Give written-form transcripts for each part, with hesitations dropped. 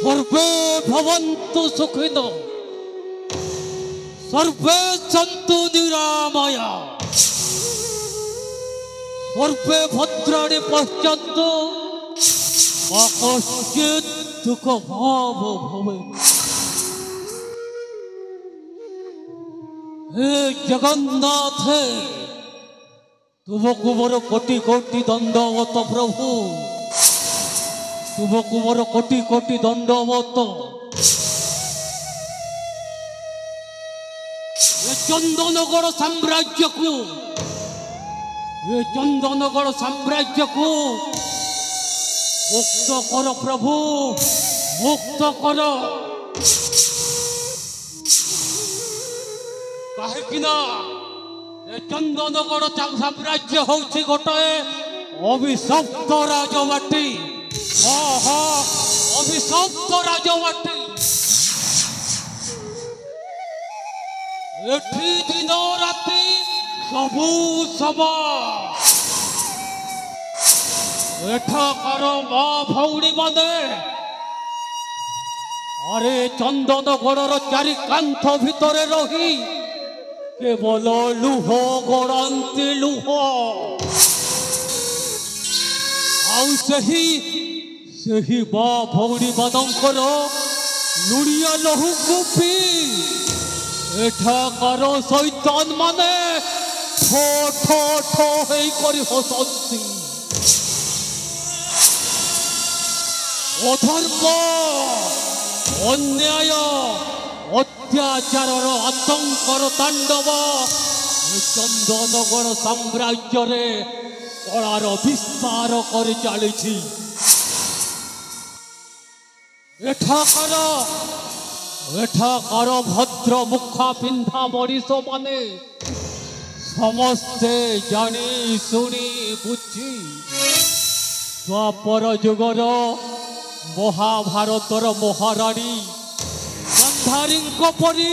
सर्वे भवन्तु सुखिनो सर्वे सन्तु निरामया सर्वे भद्राणि पश्यन्तु मा कश्चित् दुःखभावो भवेत्। हे जगन्नाथ तुमको मोर कोटि कोटि दंडवत प्रभु तुमको मोर कोटि कोटि दंडवत। ये चंदनगढ़ साम्राज्य को ये चंदनगढ़ साम्राज्य को मुक्त कर प्रभु मुक्त कर कहीं चंदनगढ़ साम्राज्य हूँ गोटे अभिशप्त राजमाटी। हाँ हाँ अभिशप्त राजमाटी एठी दिन राति सबू समा एठाकार माँ भौणी माने अरे चंदनगढ़ चारि कांथ भितर रही केवल लुह गड़ाती लुह आही माँ भौणी मानकर लुड़िया लहू को पी एठाकार शैतान माने ठो ठो ठो करी हसती। अधर्म अन्याय अत्याचार आतंकर तांडव चंदनगढ़ साम्राज्य रे कलार विस्तार कर चली। एठाकार भद्र मुखा पिंधा मनीष माने समस्ते जानी शुणी बुझी द्वापर जुगर महाभारतर महाराणी गंधारी परी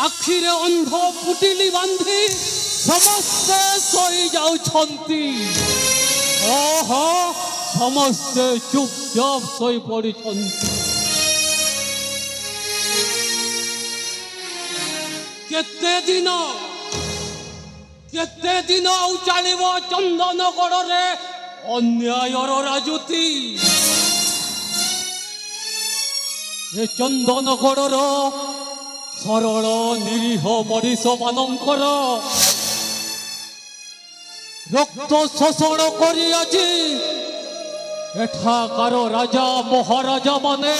आखिरे अंध पुटिली बांधी समस्ते सोई जाउछंती। समस्ते चुपचाप सोई पड़ी केते दिन आउ चलिबो चंदनगढ़ रे अन्यायर राजुती। ये चंदनगढ़ सरल निरीह मनीष मानकर रक्त शोषण करी आजी एठाकार राजा महाराजा माने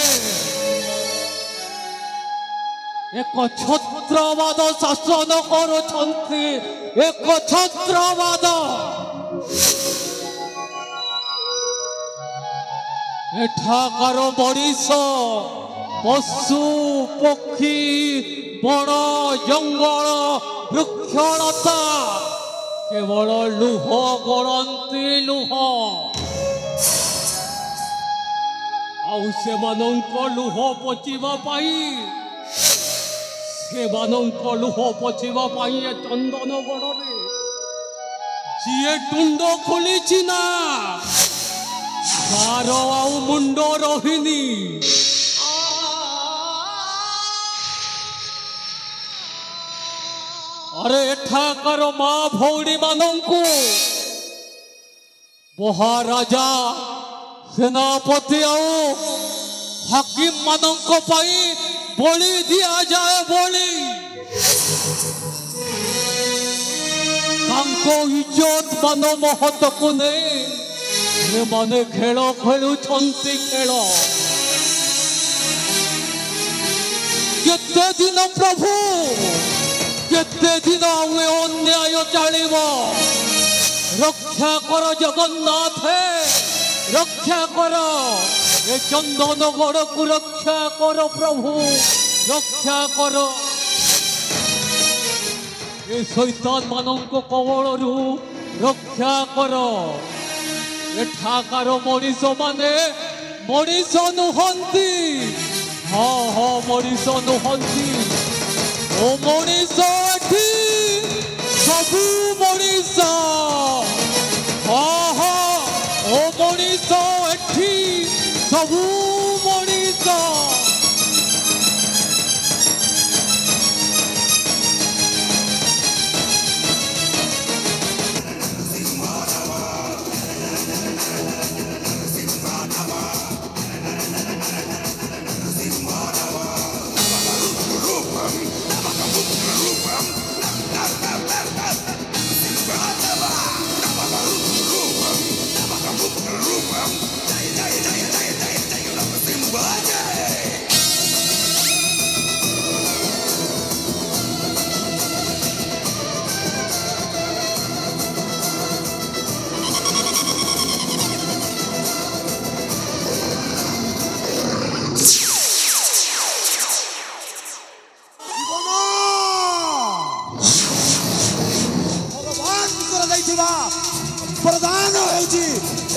एक छत्रवाद शासन करुछंती। एक छत्रवाद एठाकार मनीष पशु पक्षी बण जंगल वृक्षलता केवल लुह गड़ती लुह लुह पचिबा लुह पचिबा चंदनगढ़ जी टुंड खोली ना तार आउ मुंड रहीनी। अरे एठाकार माँ भौणी मानंकु महाराजा सेनापति आउ हाकिम मानंक पाई बलि दिया जाए बलि तांको इज्जत मान महत को नहीं माने खेल खेलुछंती खेल। केते दिन प्रभु केते दिन अन्याय चलिबो रक्षा कर जगन्नाथ रक्षा कर ये चंदनगढ़ को रक्षा कर प्रभु रक्षा कर ये शैतान मानक कवल रक्षा कर। एठाकार मनीष माने मनीष नुहंती। हाँ हाँ मनीष नुहंती ओ मनीष सबू मनीष। हाँ हाँ ओ मनीष सबू मनीष।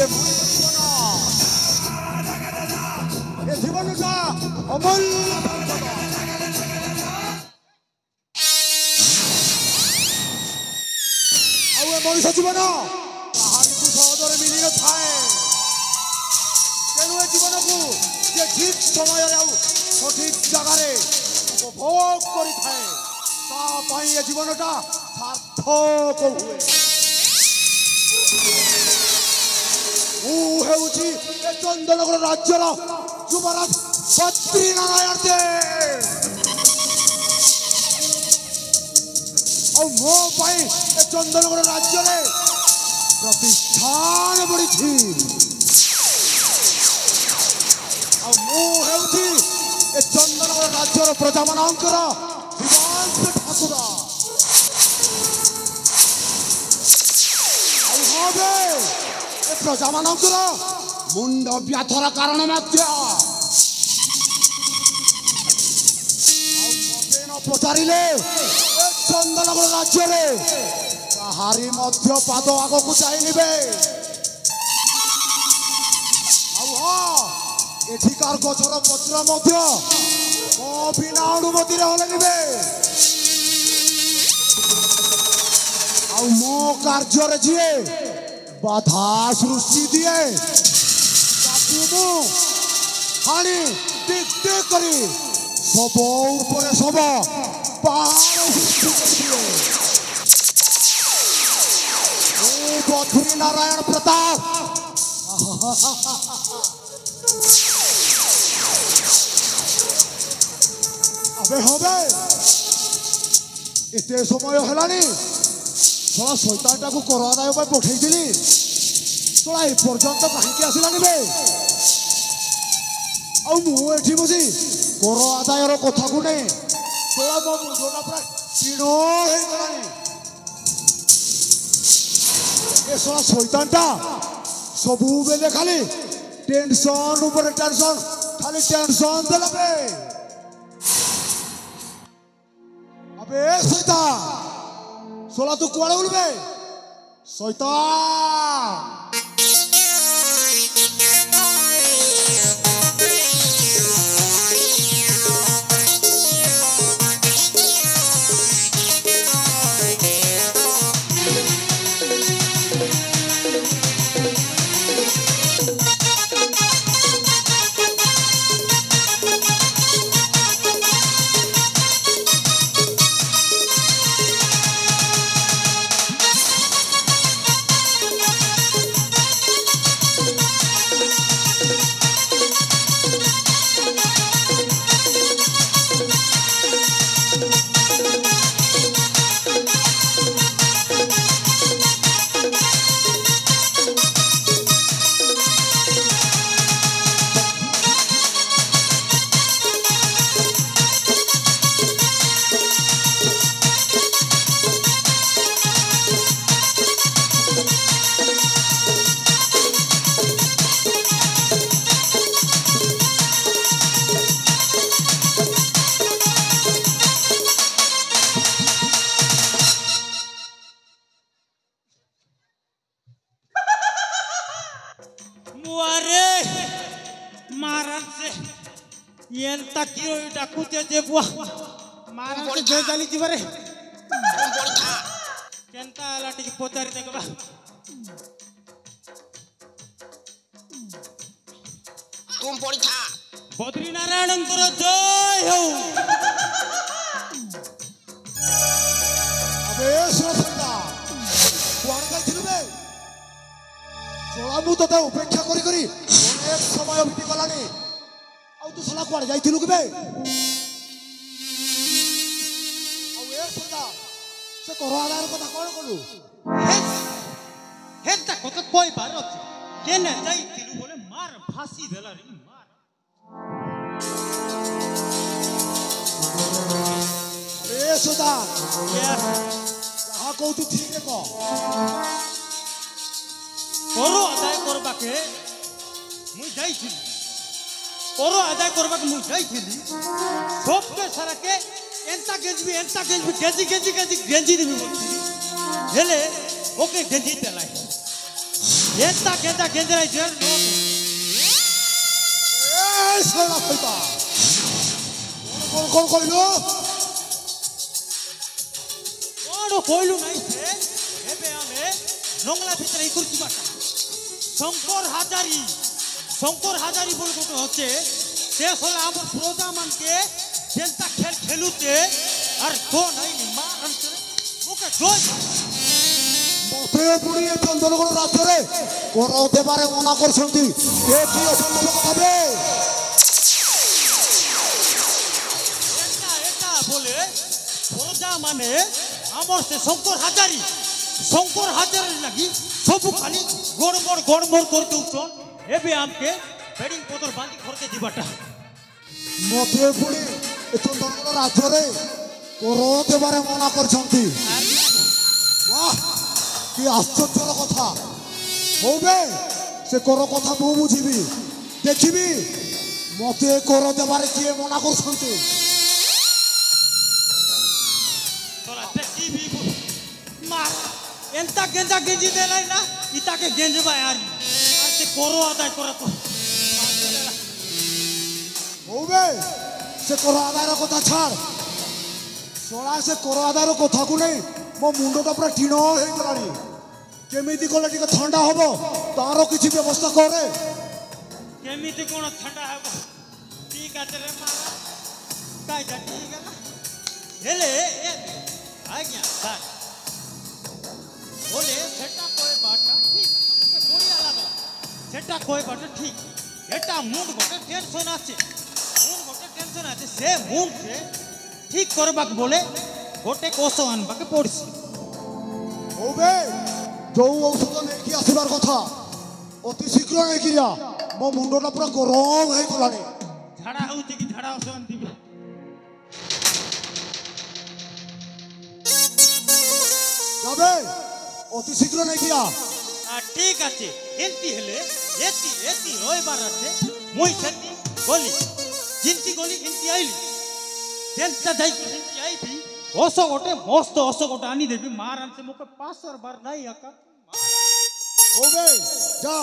ଏ ଜୀବନଟା ଅମୂଲ୍ୟ ଆଉ ଏ ମଣିଷ ଜୀବନ କାହାରିକୁ ସହଜରେ ମିଳି ନଥାଏ ତେଣୁ ଏ ଜୀବନକୁ ଯେ ଠିକ ସମୟରେ ଆଉ ସଠିକ ଜାଗାରେ ଉପଭୋଗ କରିଥାଏ ତା ପାଇଁ ଏ ଜୀବନଟା ସାର୍ଥକ ହୁଏ ମୁଁ ହେଉଛି ଏ ଚନ୍ଦନଗଡ଼ ରାଜ୍ୟର ଯୁବରାଜ ବଦ୍ରିନାରାୟଣ ଦେବ ଆଉ ମୋ ପାଇଁ ଏ ଚନ୍ଦନଗଡ଼ ରାଜ୍ୟରେ ପ୍ରତିଷ୍ଠାନ ବଢ଼ିଛି ଆଉ ମୁଁ ହେଉଛି ଏ ଚନ୍ଦନଗଡ଼ ରାଜ୍ୟର ପ୍ରଜାମାନଙ୍କର ଜୀବନ୍ତ ଠାକୁର ଆଉ હવે ଏ ପ୍ରଜାମାନଙ୍କର ମୁଣ୍ଡ ବ୍ୟାଧର କାରଣ ମଧ୍ୟ ଆଉ ମୋତେ ନ ପଚାରିଲେ ଏ ଚନ୍ଦନଗଡ଼ ରାଜ୍ୟରେ କାହାରି ମଧ୍ୟ ପାଦ ଆଗକୁ ଯାଇନିବେ ଆଉ ହଁ ଏଠିକାର ଗଛର ପତ୍ର ମଧ୍ୟ ମୋ ବିନା ଅନୁମତିରେ ହଲେନିବେ ଆଉ ମୋ କାର୍ଯ୍ୟରେ ଯିଏ ବାଧା ସୃଷ୍ଟି ଦିଏ ତାକୁ ମୁଁ ହାଣି ଟିକ୍ ଟିକ୍ କରି ଶବ ଉପରେ ଶବ ପାହାଡ଼ ସୃଷ୍ଟି କରିଦିଏ ମୁଁ ବଦ୍ରି ନାରାୟଣ ପ୍ରତାପ আবে হবে এতে সময় হেলানি তোরা শৈতানটাকে কর আদায় পাই পঠাইছিলি তোরা এই পর্যন্ত কাহিঁকি আসিলানি বে ଆଉ ମୁଁ ଏଠି ବସି କର ଆଦାୟର କଥାକୁ ନେଇ তোরা ମୋ ମୁଣ୍ଡଟା ପୁରା ଚିଣ ହେଇଗଲାଣି ଏ ଶଳା ଶୈତାନଟା ସବୁବେଳେ ଖାଲି ଟେନସନ ଉପରେ ଟେନସନ ଖାଲି ଟେନସନ ଦେଲା ବେ আবে শয়তান সোলা তুই কুয়াড়ে উঠবে শয়তান ಎಂತ ಕಿರೋ ಡಾಕುತೆ ದೇಬುವ ಮಾರನ ಜೋಗಾಲಿ ದಿವರೆ ಎಂತ ಲಾಟಿಗೆ ಪೋತಾರಿ ತಗವ तुम पड़ी था बद्री नारायण कर जय हो अबे सुरसंदा कुआड़ गइथिलु बे सोला मु तते उपेक्षा करी करी अनेक समय बिति गलानी आउ तू सला कुआड़ जाइथिलु के बे आउ ए सुरदा से करवादार कथा कोन कलु हेता कथा कोई बार अछि केने जाइथिलु बोले मार फांसी देला रे मार अरे सुरदा जहाँ कहू तू ठीक रे कह करो आदाय करबाके मुई जाइथिलि करो आदाय करबाके मुई जाइथिलि सबके सारा के एंता गेंजी गेंजी देबी हेले ओके गेंजी देलाई ଏନ୍ତା କେନ୍ତା ଗେଞ୍ଜରାଇଛୁ ଏ ଶଳା ସଇତା କଣ କହିଲୁ କଣ କହିଲୁ ନାଇଁ ସେ ଏବେ ଆମେ ନଙ୍ଗଲା ଭିତରେ ଇ କରୁଛୁ ବାଟା শঙ্কর হাজারি বলে গোটে হচ্ছে সে হলে আমার প্রজা মানকে যেটা খেল খেলুতে আর তো নাই মা আনছে মুখে জয় মতে পুরি এই চন্দনগড় রাজ্যরে করতে পারে মনা করছন্তি এ কি অসম্ভব কথা বে এটা বলে প্রজা মানে আমার সে শঙ্কর হাজারি লাগি সবু খালি গড়মড় করতে উঠন এবে আমকে বেডিং পতর বাঁধি ঘরকে দিবাটা মতে পুরি এই চন্দনগড় রাজ্যরে করতে পারে মনা করছন্তি বাহ কি আশ্চর্যর কথা হবে সে কর কথা মু বুঝিবি দেখিবি মতে কর দেবারে কিয়ে মনা করছন্তি তোরা দেখিবি মা এন্তা গেঞ্জা গেঞ্জি দেলাই না ইতাকে গেঞ্জবা আর সে করো আদায় করা তো হবে সে কর আদায়ের কথা ছাড় শোনা সে কর আদায়ের কথাকু নেই মো মুন্ডটা পুরা টিণ হয়ে গলানি কেমিতি কলে টিকে ঠান্ডা হব তার কিছু ব্যবস্থা করে কেমিতি কোন ঠান্ডা হব ঠিক আছে রে মা কাইটা ঠিক আছে হেলে আজ্ঞা স্যার বলে সেটা কই বাটা ঠিক আমাকে বড়িয়া লাগলা সেটা কই বাটা ঠিক এটা মুন্ড বটে টেনশন আছে সে মুন্ডে ঠিক করবাক বলে গোটে কোষ আনবাকে পড়ছি হবে যৌ ঔষধ নেইকি আসিবার কথা অতি শীঘ্র নেইকি যা মো মুন্ডটা পুরা গরম হয়ে গলানি ঝাড়া হচ্ছে কি ঝাড়া ওষুধ দিবে যাবে অতি শীঘ্র নেইকি যা ঠিক আছে এন্তি হেলে এতি রইবার আছে মুই সেতি গলি জিন্তি গলি এন্তি আইলি তেলটা যাই এন্তি আইবি ওসো গোটে মস্ত ওসো গোটে আনি দেবি মার আনছে মুখে 500 বার নাই একা হবে যা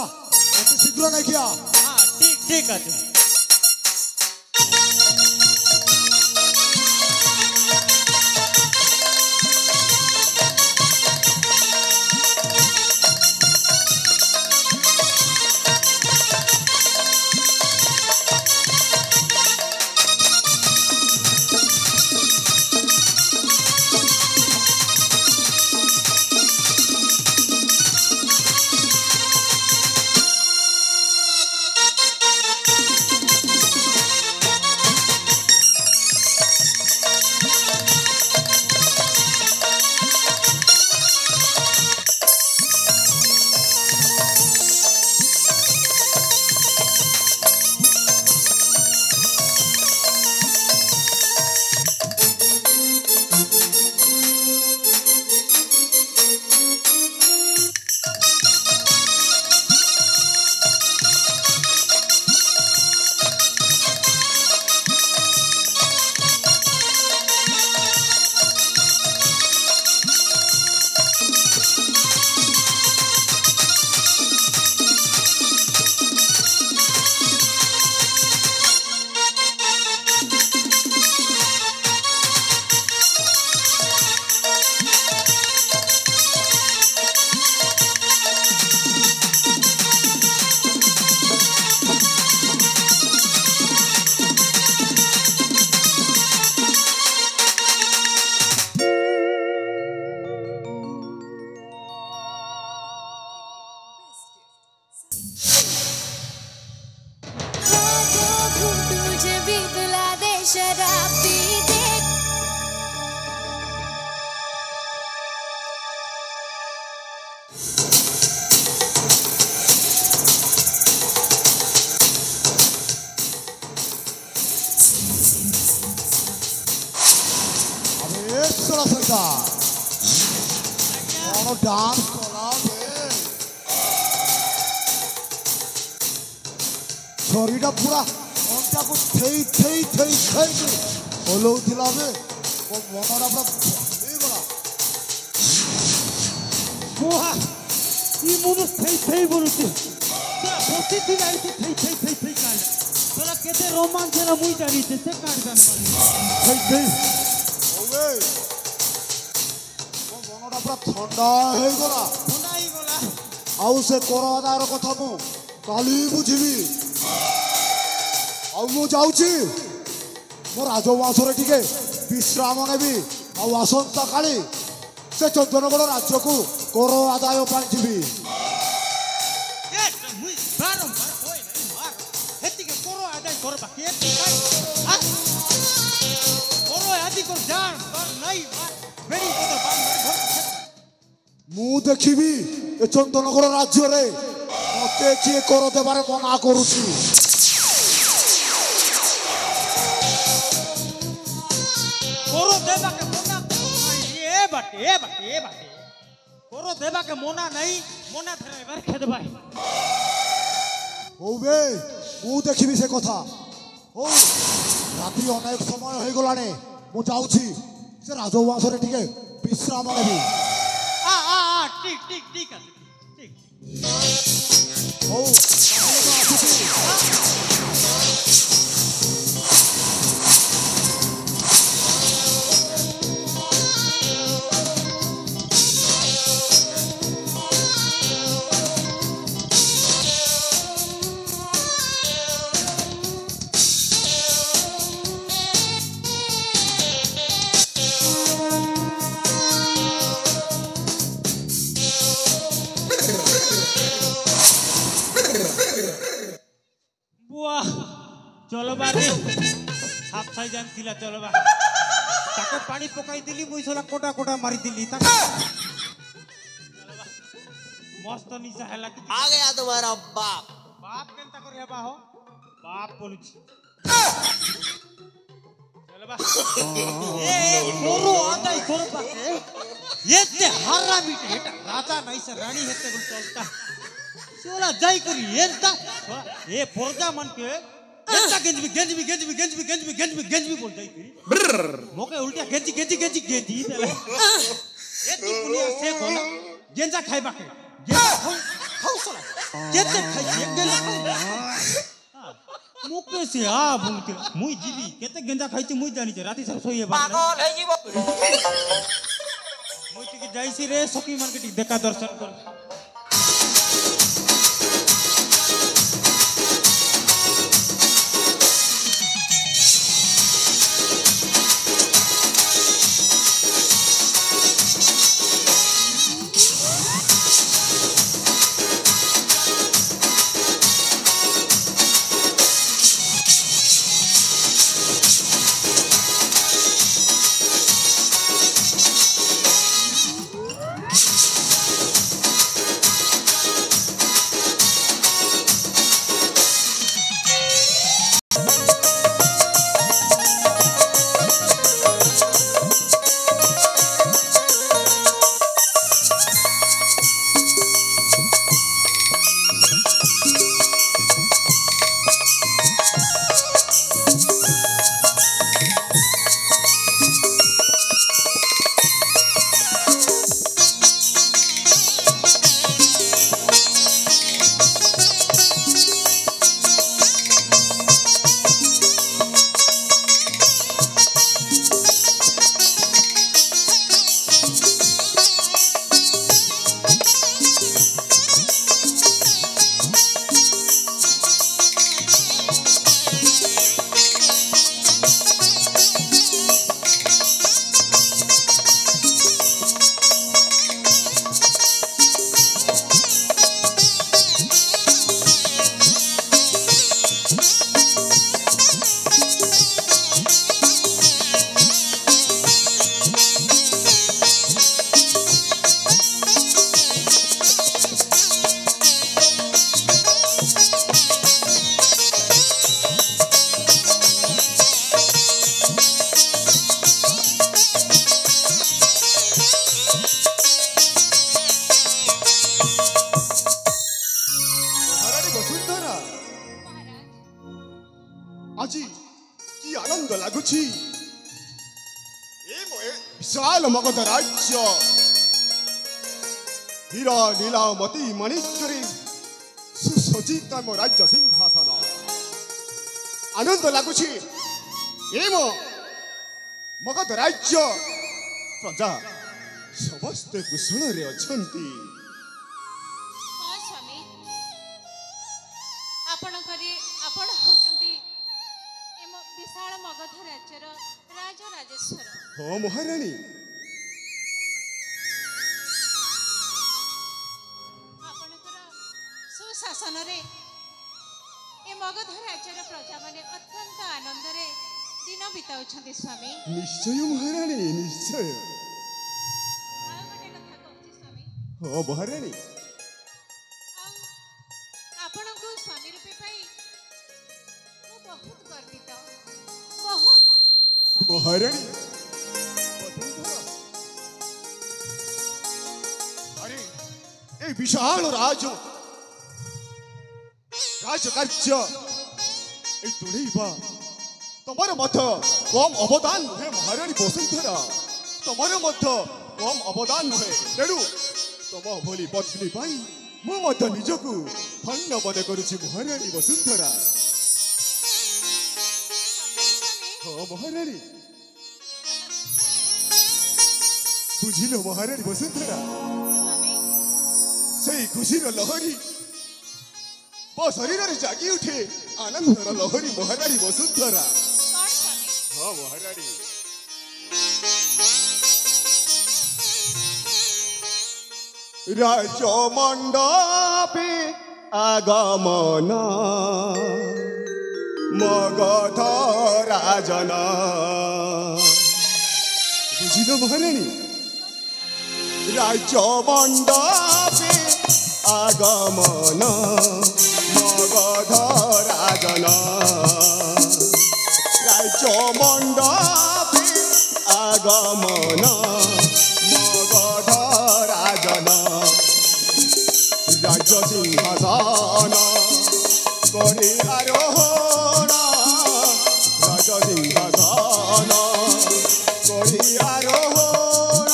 অতি শীঘ্র নেইকি যা হ্যাঁ ঠিক আছে ডান্স করা শরীরটা পুরা অন্টাকে থেই থেই থেই থেই হলৌଥିଲା বে ମୋ ମନଟା ପୁରା ହେଇଗଲା 이 모두 테이 보는지 তোরা বসে তুই আইছিস থেই কাল তোরা কেতে রোমাঞ্চের মুই জানিছে সে কাটদান মানে থেই ওবে ମୋ ମନଟା ପୁରା ଥଣ୍ଡା ହେଇଗଲା ଆଉ ସେ କର ଆଦାୟର କଥା ମୁଁ କାଲି ବୁଝିବି ଆଉ ମୁଁ ଯାଉଛି ମୋ ରାଜବଂଶରେ ଟିକେ ବିଶ୍ରାମ ନେବି ଆଉ ଆସନ୍ତା କାଲି ସେ ଚନ୍ଦନଗଡ଼ ରାଜ୍ୟକୁ କର ଆଦାୟ ପାଇଁ ଯିବି ମୁଇ ବାରମ୍ବାର କହି ନାହିଁ ମାର ହେତିକେ କର ଆଦାୟ କରବା କେତେ କର ଆଦି କର ଜାଣ କର ନାହିଁ ମାର ବେରି କର ବାରମ୍ବାର ମୁଁ ଦେଖିବି ଏ ଚନ୍ଦନଗଡ଼ ରାଜ୍ୟରେ ମତେ କିଏ କର ଦେବାରେ ମନା କରୁଛି কর দেবাকে মনা এ বাটে কর দেবাকে মনা নাই মনা ধরে এবার খেতে ভাই ହଉ ବେ ମୁଁ ଦେଖିବି ସେ କଥା ହଉ ରାତ୍ରି ଅନେକ ସମୟ ହେଇଗଲାଣି ମୁଁ ଯାଉଛି ସେ ରାଜବଂଶରେ ଟିକେ ବିଶ୍ରାମ ନେବି ঠিক আছে ঠিক ହଉ ତାହେଲେ ମୁଁ ଆସୁଛି চলো বারে হাফ সাই জানছিলা চলো বা তাকে পানি পকাই দিলি মুই সলা কোটা মারি দিলি তাকে মস্ত নিশা হেলা কি आ गया तुम्हारा बाप বাপ কেনতা করে হেবা হো বাপ বলুছি চলো বা এ কোরো আদাই করবাকে এতে হারামিটে এটা রাজা নাইসে রানী হেতে গুল চলতা চলা যাই করি এরতা এ ফরজা মানকে এরতা গেঞ্জবি বল যাই করি মোকে উল্টা গেঞ্জি দেলা এতি পুলিয়া সে কোনা গেঞ্জা খাইবাকে গেঞ্জা খাও চলা কেতে খাই গেঞ্জা মোকে সে বুলতে মুই জিবি কেতে গেঞ্জা খাইছি মুই জানিছে রাতি সব সইয়ে বানা पागल है जीव মুই টিকে যাইছি রে সখী মানকে টিকে দেখা দর্শন কর আজি কি আনন্দ লাগুছি এই ময়ে বিশাল মগধ রাজ্য হীরা নীলামতি মাণিক্যরে সুসজ্জিত ମୋ ରାଜ୍ୟ ସିଂହାସନ ଆନନ୍ଦ ଲାଗୁଛି ମଗଧ ରାଜ୍ୟ ପ୍ରଜା ସମସ୍ତେ କୁଶଳରେ ଅଛନ୍ତି। ହଁ ସ୍ୱାମୀ, ଆପଣ ହେଉଛନ୍ତି ବିଶାଳ ମଗଧ ରାଜ୍ୟର ରାଜରାଜେଶ୍ୱର। ହଁ ମହାରାଣୀ, ଆପଣଙ୍କର ସୁଶାସନରେ ଏ ମଗଧ ରାଜ୍ୟର ପ୍ରଜାମାନେ ଅତ୍ୟନ୍ତ ଆନନ୍ଦରେ ଦିନ ବିତାଉଛନ୍ତି ସ୍ୱାମୀ। ନିଶ୍ଚୟ ମହାରାଣୀ, ନିଶ୍ଚୟ। ଆଉ ଗୋଟେ କଥା କହୁଛି ସ୍ୱାମୀ, ହଁ ମହାରାଣୀ, ଆଉ ଆପଣଙ୍କୁ ସ୍ୱାମୀ ରୂପେ ପାଇ ମୁଁ ବହୁତ ଗର୍ବିତ, ବହୁତ ଆନନ୍ଦିତ। ମହାରାଣୀ ଆରେ এই বিশাল রাজকার্য এই তুলেইবা তোমার মধ্য কম অবদান নুহে মহারাণী বসুন্ধরা, তোমার মধ্য কম অবদান নুহে। তেণু তম ভলি পত্নী পাই মু মধ্য নিজকু ধন্য মনে করুছি মহারাণী বসুন্ধরা। হ্যাঁ মহারাণী, বুঝিল মহারাণী বসুন্ধরা, ସ୍ୱାମୀ, সেই খুশির লহরী ମୋ ଶରୀରରେ ଜାଗି ଉଠେ ଆନନ୍ଦର ଲହରୀ ମହାରାଣୀ ବସୁନ୍ଧରା। କ'ଣ ସ୍ୱାମୀ? ହଁ ମହାରାଣୀ, ରାଜମଣ୍ଡପେ আগমন মগধ রাজন। বুঝিল মহারাণী, রাজমণ্ডপে আগমন মগধ রাজন। রাজমণ্ডপে আগমন মগধ রাজন। রাজ্য সিংহাসন করে আরোহণ, রাজ্য সিংহাসন করে আরোহণ।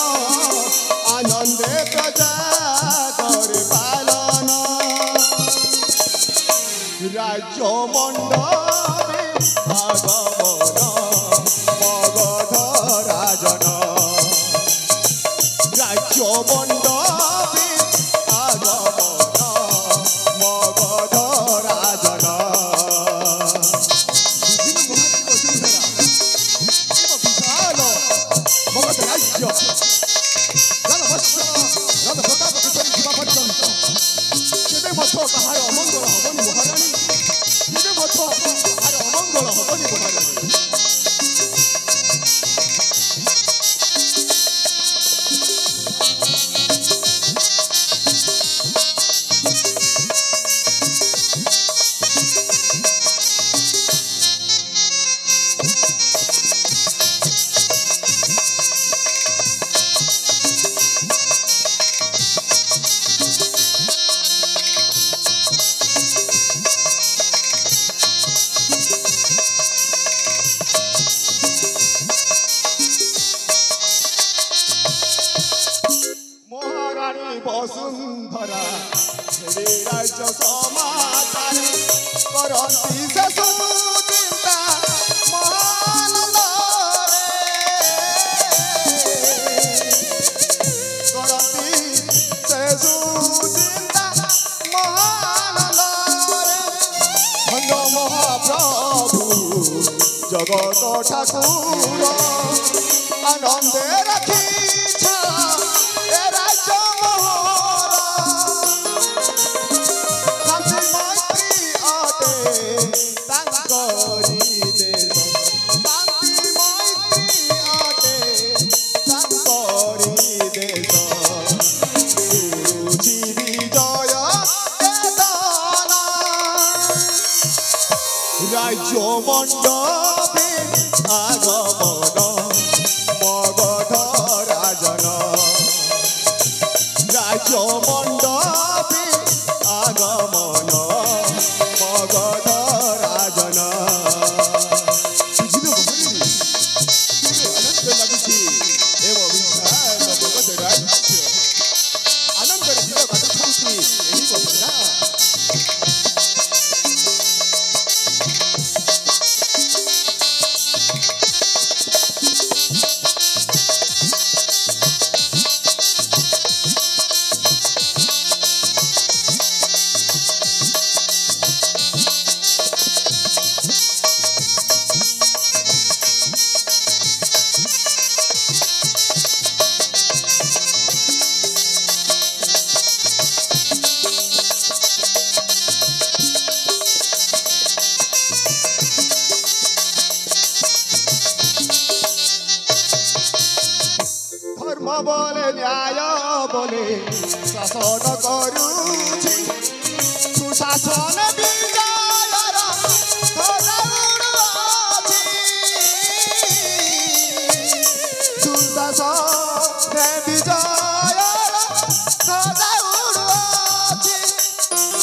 আনন্দে প্রজা করে পালন। রাজ্য মণ্ডপে আগমন মগধ রাজন। রাজ্য মণ্ডপে আগমন মগধ রাজন। বিশাল মগধ রাজ্য রাজা প্রতাপ কিশোরী ଯିବା ପର୍ଯ୍ୟନ୍ତ କେବେ ମଧ୍ୟ କାହାର ଅମଙ୍ଗଳ ହବନି ମହାରାଣୀ, କେବେ ମଧ୍ୟ କାହାର ଅମଙ୍ଗଳ ହବନି ମହାରାଣୀ। বসুন্ধরা ছেড়ে রাজ্য সমাচারে করন্তি সে সুচিন্তা মহানন্দরে। করন্তি সে সুচিন্তা মহানন্দরে। ধন্য মহাপ্রভু জগত ঠাকুর আনন্দে রাখিছ এ রাজ্য মোহর। শান্তি মৈত্রী অটে তাঙ্করি দেশ, শান্তি মৈত্রী অটে তাঙ্করি দেশ। গুরুজি বিজয় বেদন রাজ্য মণ্ডপে আগমন মগধ রাজন। রাজ্য মণ্ডপে আগমন মগধ রাজন। বুঝিল মহারাণী, আনন্দ লাগুছি এ বিশাল মগধ রাজ্য আনন্দରେ बोले न्याय बोले शासन करुछि सुशासन विजयर ध्वजा उड़ुछि सुशासन विजयर ध्वजा उड़ुछि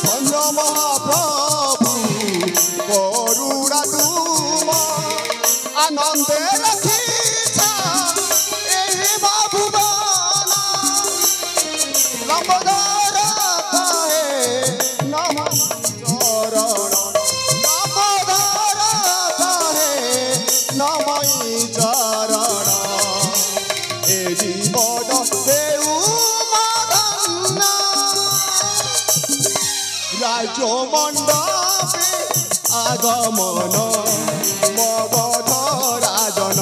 धन्य महाप्रभु करुणा तुम आनंदे रखिछा एहि भुवन लंबोदर कहे नम चरण लंबोदर कहे नमई चरण ए जीवन देउ मदन राज मंडपे आगमन मगध राजन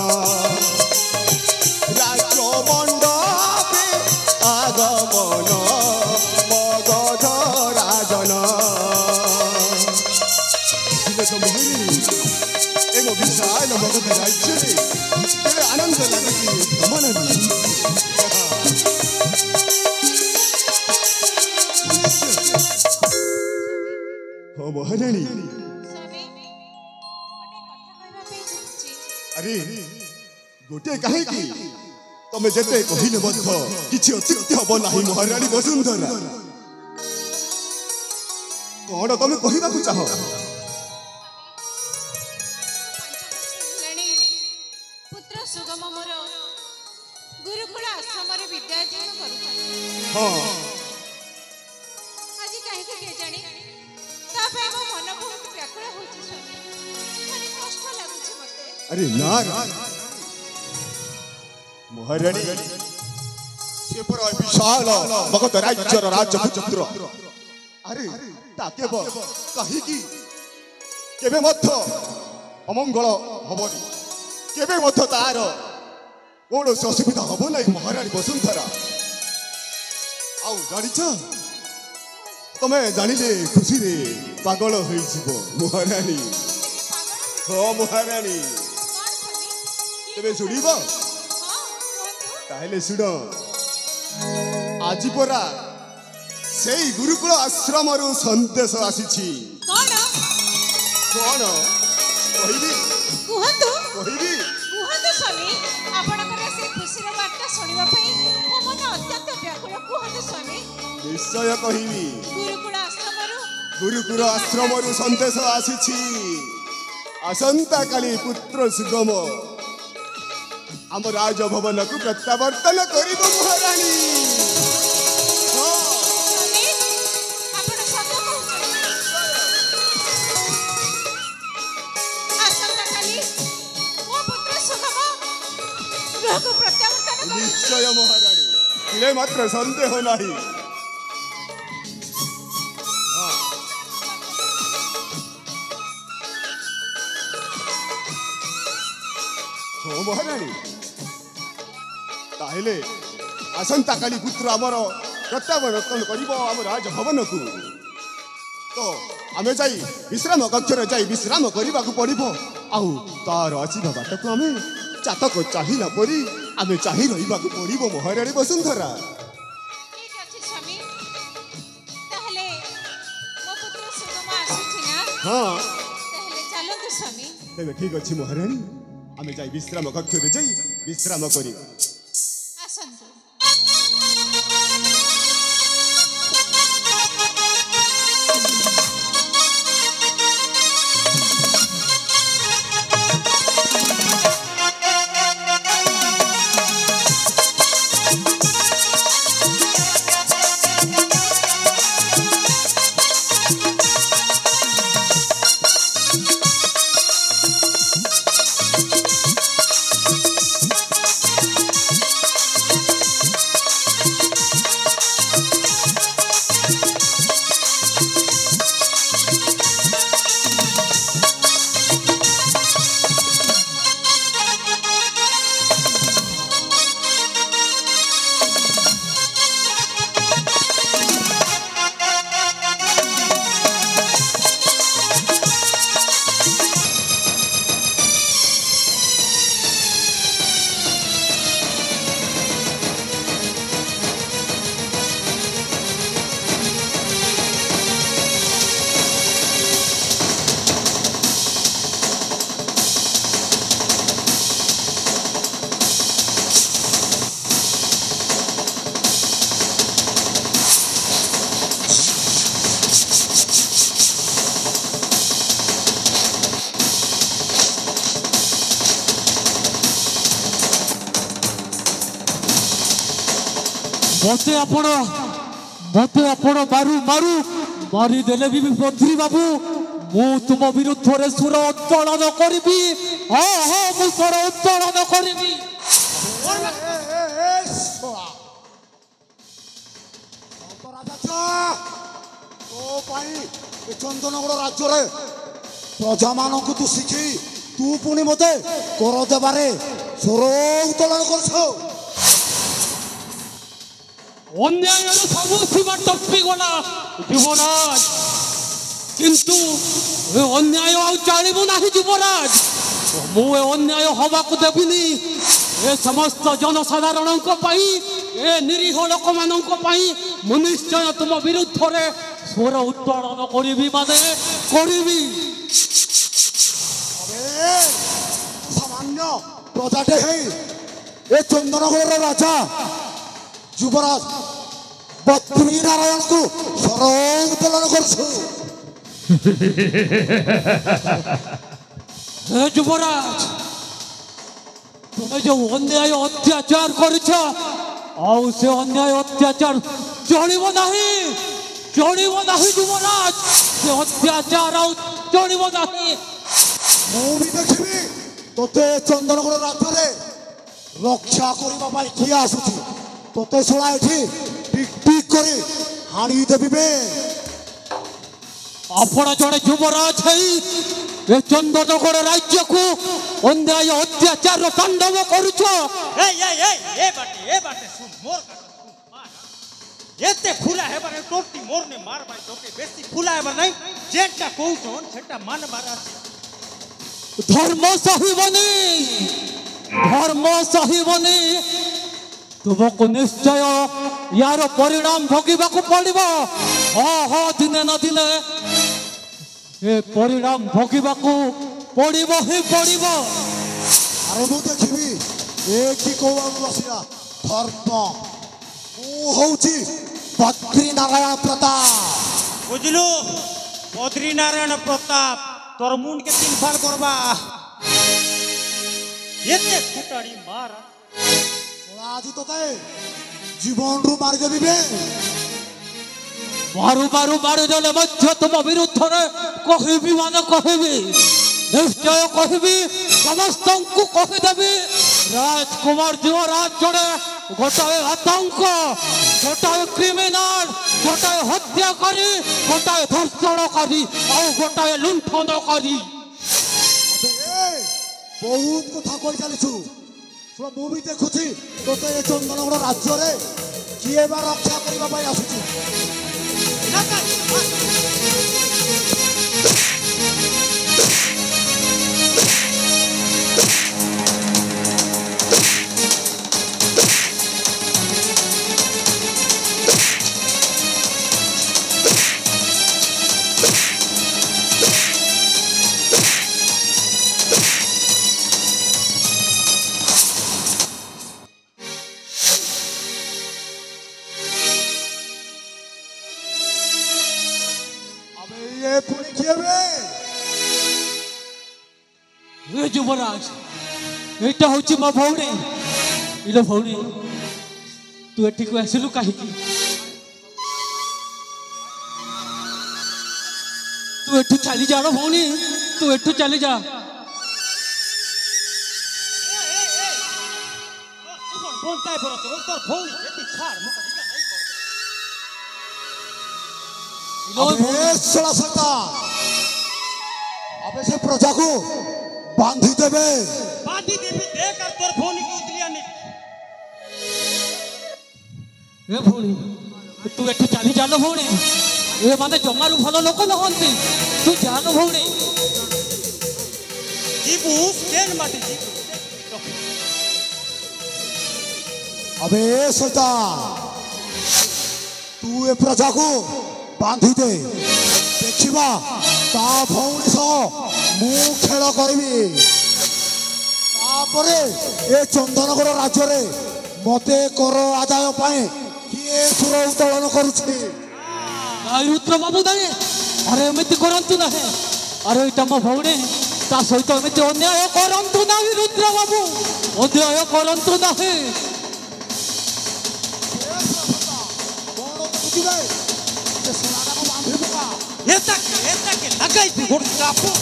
राज मंडपे आगमन मगध राजन एम विशाल मगध राज्य आनंद लगे भ्रमण हो महारानी स्वामी गोटे कथा कहबा पे चाहूची अरे गोटे कहीं की तमे जेते कहिले मध्य किछि अतिथ्य हब नाही महारानी वसुंधरा कोन तमे कहिबा को चाहो पुत्र सुगम मोर गुरुकुल आश्रम रे विद्याध्ययन करूछन हां आज काहे के जानी ता पे मो मन बहुत व्याकुल होची स्वामी भारी कष्ट लागुଛି मते अरे नार महारानी से पर विशाल भगत राज्यर राजपुत्र अरे ताके कहीं की केबे मध्य अमंगल हबनी केबे मध्य तार कौन असुविधा हब नहीं महारानी वसुंधरा आउ जानिछ तमे जानिले खुशी रे पागल होई जीवो महारानी हो महारानी कोन स्वामी तेबे सुनिबो हां कहतु ताहले सुन आज परा सेई गुरुकुल आश्रम रु संदेश आसीछि कोन कोन कहिबी कहतु कहिबी कहतु स्वामी आपणकर से खुशी रे बार्ता सुनिबा पई मो मन अत्यंत व्याकुल कहतु स्वामी निश्चय कहिबी गुरुकुल गुरुकुल आश्रम आश्रम रु संदेश आसीछि असंता काली पुत्र सुगम आम राजभवन को प्रत्यावर्तन करिब महारानी हाँ स्वामी आपण सत्य कहउछन आसंता काली मो पुत्र सुगम गृह को प्रत्यावर्तन करू निश्चय महारानी तिले मात्र संदेह नाही हो महारानी ताहेले आसंता काली पुत्र आमर प्रत्यावर्तन करिब आम राजभवन को तो आमे जाई विश्राम कक्ष जाई विश्राम करबा को पड़िबो आउ तार आसीबा बाट को आमे चातक चाहिला परी आमे चाहि रहिबा को पड़िबो महारानी वसुंधरा ठीक अछि स्वामी ताहले मो पुत्र सुगम आसुछि ना हाँ ताहले चलंतु स्वामी तेबे ठीक अछि महारानी आमे जाई विश्राम कक्ष जाई विश्राम करी आसंतु ମତେ ଆପଣ ମାରୁ ମାରିଦେଲେ ବି ବଦ୍ରି ବାବୁ ମୁଁ ତୁମ ବିରୁଦ୍ଧରେ ସୁର ଉତ୍ତୋଳନ କରିବି। ହଁ ମୁଁ ସୁର ଉତ୍ତୋଳନ କରିବି। ତୋ ପାଇଁ ଏ ଚନ୍ଦନଗଡ଼ ରାଜ୍ୟରେ ପ୍ରଜାମାନଙ୍କୁ ତୁ ଶିଖି ତୁ ପୁଣି ମତେ କର ଦେବାରେ ସ୍ୱର ଉତ୍ତୋଳନ କରୁଛୁ। ଅନ୍ୟାୟର ସବୁ ସୀମା ଟପିଗଲା ଯୁବରାଜ, କିନ୍ତୁ ଏ ଅନ୍ୟାୟ ଆଉ ଚାଲିବ ନାହିଁ ଯୁବରାଜ। ମୁଁ ଏ ଅନ୍ୟାୟ ହବାକୁ ଦେବିନି। ଏ ସମସ୍ତ ଜନସାଧାରଣଙ୍କ ପାଇଁ, ଏ ନିରୀହ ଲୋକମାନଙ୍କ ପାଇଁ ମୁଁ ନିଶ୍ଚୟ ତୁମ ବିରୁଦ୍ଧରେ ସ୍ୱର ଉତ୍ତୋଳନ କରିବି ମାନେ କରିବି। ସାମାନ୍ୟ ପ୍ରଜାଟେ ହେଇ ଏ ଚନ୍ଦନଗଡ଼ର ରାଜା ଯୁବରାଜ ବଦ୍ରି ନାରାୟଣକୁ ସ୍ୱର ଉତ୍ତୋଳନ କରୁଛୁ। हे युवराज, तुम्हें जो अन्याय अत्याचार करिछ आउ से अन्याय अत्याचार चलिबो नाही युवराज। से अत्याचार आउ चलिबो नाही। ମୁଁ ବି ଦେଖିବି ତୋତେ ଚନ୍ଦନଗଡ଼ ରାଜ୍ୟରେ ରକ୍ଷା କରିବା ପାଇଁ କିଏ ଆସୁଛି। ତୋତେ ଶୁଣା ଏଠି ଟିକ୍ ଟିକ୍ କରି ହାଣି ଦେବି ବେ। ଆପଣ ଜଣେ ଯୁବରାଜ ହେଇ ଏ ଚନ୍ଦନଗଡ଼ ରାଜ୍ୟକୁ ଅନ୍ୟାୟ ଅତ୍ୟାଚାର ତାଣ୍ଡବ କରୁଛ। ଏ ବାଟେ ଶୁଣ ମୋର କଥା ଶୁଣ ମାର। ଏତେ ଫୁଲା ହେବାର ଟୋଟି ମୋରନେ ମାର ଭାଇ ଟୋଟି ବେଶୀ ଫୁଲା ହେବାର ନାହିଁ। ଯେଟା କହୁଛନ୍ ସେଟା ମାନବାର ଅଛି। ଧର୍ମ ସହିବନି। ତୁମକୁ ନିଶ୍ଚୟ ୟାର ପରିଣାମ ଭୋଗିବାକୁ ପଡ଼ିବ। ହଁ ଦିନେ ନା ଦିନେ ଏ ପରିଣାମ ଭୋଗିବାକୁ ପଡ଼ିବ ହିଁ ପଡ଼ିବ। ଆରେ ମୁଁ ଦେଖିବି ଏ କି କହୁବାକୁ ବସିଲା ଧର୍ମ। ମୁଁ ହଉଛି ବଦ୍ରି ନାରାୟଣ ପ୍ରତାପ। ବୁଝିଲୁ ବଦ୍ରି ନାରାୟଣ ପ୍ରତାପ তোর মুনকে তিন ফাল করবা এতে ফুটাড়ি মার আজ তোতে জীবনরু মারি দেবি বে। বারু দেলে মধ্য তুম বিরুদ্ধরে কহিবি মানে কহিবি, নিশ্চয় কহিবি, সমস্তଙ୍କୁ কহিদেবি। রাজকুমার যুবরাজ জনে গোটাଏ আতঙ্ক, গোটাଏ ক্রিমিনাল, গোটাଏ হত্যাকারী, গোটাଏ ধর্ষণকারী ଆଉ ଗୋଟାଏ ଲୁଣ୍ଠନକାରୀ। ବହୁତ କଥା କହି ଚାଲିଛୁ। ଶୁଣ ମୁଁ ବି ଦେଖୁଛି ତୋତେ ଏ ଚନ୍ଦନଗଡ଼ ରାଜ୍ୟରେ କିଏ ବା ରକ୍ଷା କରିବା ପାଇଁ ଆସୁଛି। ପୁଣି କିଏ ବେ? ଯୁବରାଜ, ଏଇଟା ହଉଛି ମୋ ଭଉଣୀ। ଇଲୋ ଭଉଣୀ, ତୁ ଏଠିକୁ ଆସିଲୁ କାହିଁକି? ତୁ ଏଠୁ ଚାଲିଯା ଭଉଣୀ, ତୁ ଏଠୁ ଚାଲିଯା। अबे से प्रजा को बांधी देवे देख और तोर भौनी को उतलिया नहीं। ए भौनी, तू एठू चली जा भौनी। ए माने जमारू भल लोक नहंती, तू जा भौनी। जीबू ट्रेन माटी जीबू। अबे सता तू ए प्रजा को बांधी दे। देखिबा ता भौनी सह मु खेल करबी। तापरे ए चंदनगढ़ राज्य रे मते कर आदाय पाए किए सुर उत्तोलन करूछि। रुद्र बाबू दाई, अरे एमती करंतु ना। अरे एटा मो भौणी, ता सहित एमती अन्याय करंतु ना। रुद्र बाबू अन्याय करंतु ना। লাগাইছি গোট কাপড়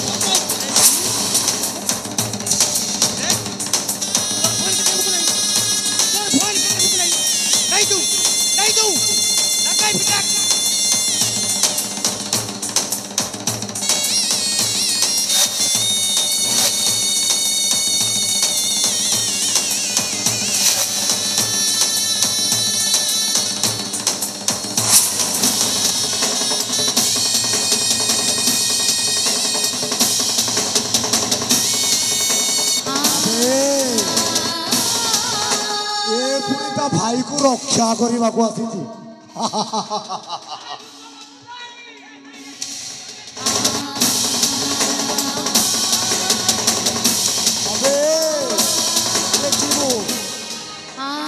भाई को रक्षा करने आसी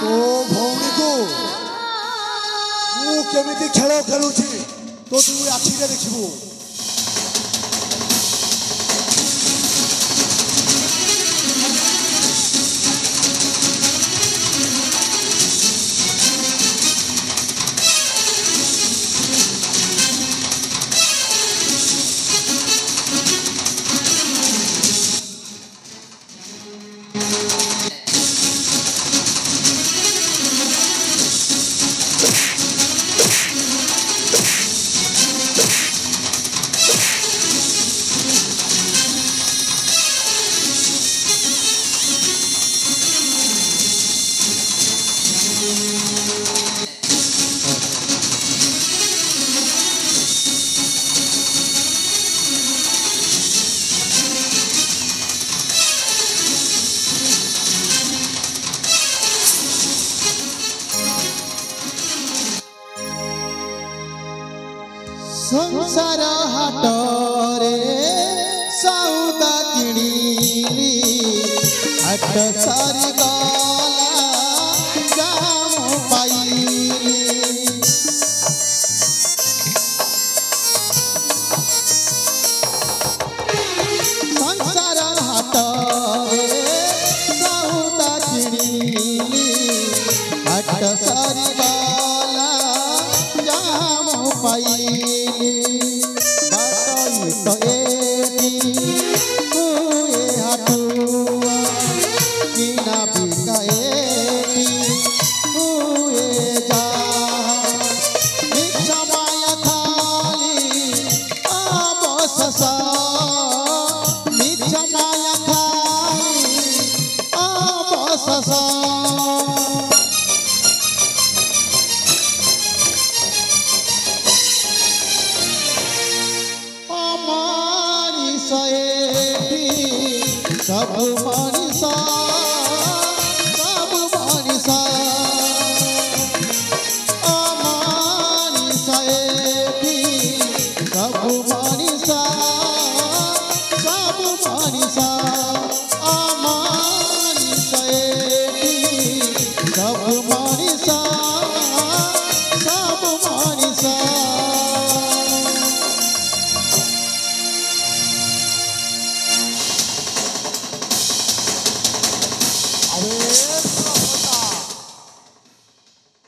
तो भौणी को केमी खेल खेलुँ तो तू आखिरे देखू संसार हाटरे सौदा किणिली हाट सारी गला जाम पाइली संसार हाटरे सौदा किणिली हाट सारी गला जाम पाइली सब मनीषा सब मनीषा अमनीषा सब मनीषा सब मनीषा अमनीषा सब मनीषा सब मनीषा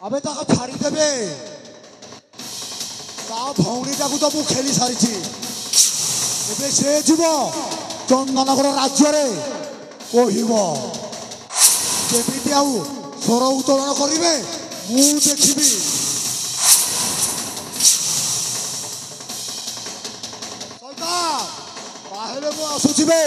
अबे ताका छाड़ी देबे ता भौणीटा को तो मु खेली सारी एबे से जीव चंदनगर राज्य रे कहिबो केमिति आउ स्वर उत्तोलन करिवे मु देखिबी सरकार बाहरे मु आसुचिबे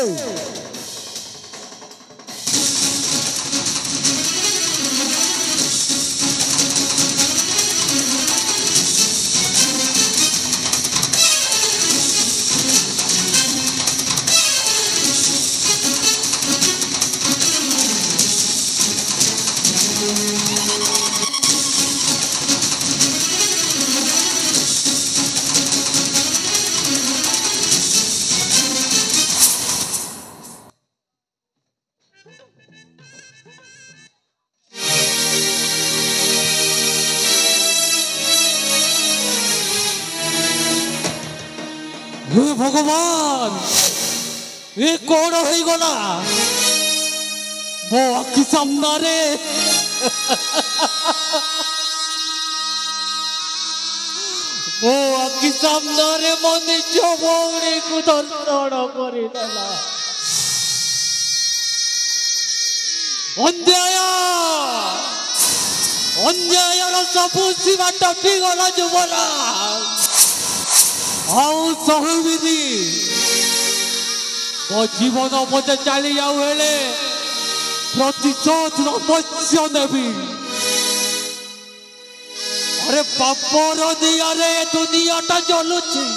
हे भगवान ये कौन हो गला मो आखि सामने ଓ ଆଖି ସାମ୍ନାରେ ମୋ ନିଜ ଭଉଣୀକୁ ଦର୍ଶନ କରିଦେଲା। ଅନ୍ୟାୟର ସବୁ ସୀମା ଟପିଗଲା ଯୁବରାଜ। ଆଉ ସହିବିନି। ମୋ ଜୀବନ ପଛେ ଚାଲି ଯାଉ ହେଲେ ପ୍ରତିଶୋଧ ଅବଶ୍ୟ ନେବି। अरे पापर दिया रे दुनिया टा जलुची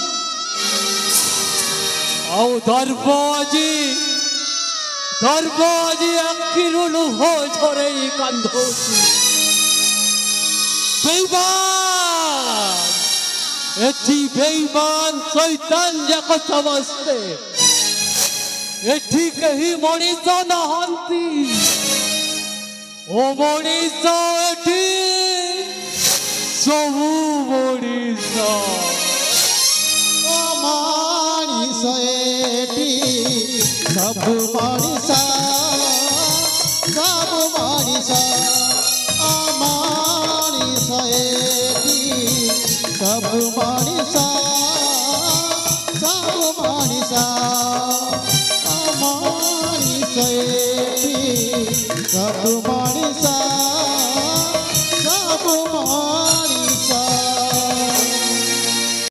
आओ धर्म आज आखिरु लुह झरे कांधोची बेईमान एठी बेईमान शैतान जाक समस्ते एठी कहीं मनीष नहंती ओ मनीष एठी सबु मनीषा मनीषा एटी सबु मनीषा सबु मनीषा मनीषा एटी सबु मनीषा सबु मनीषा मनीषा एटी सबु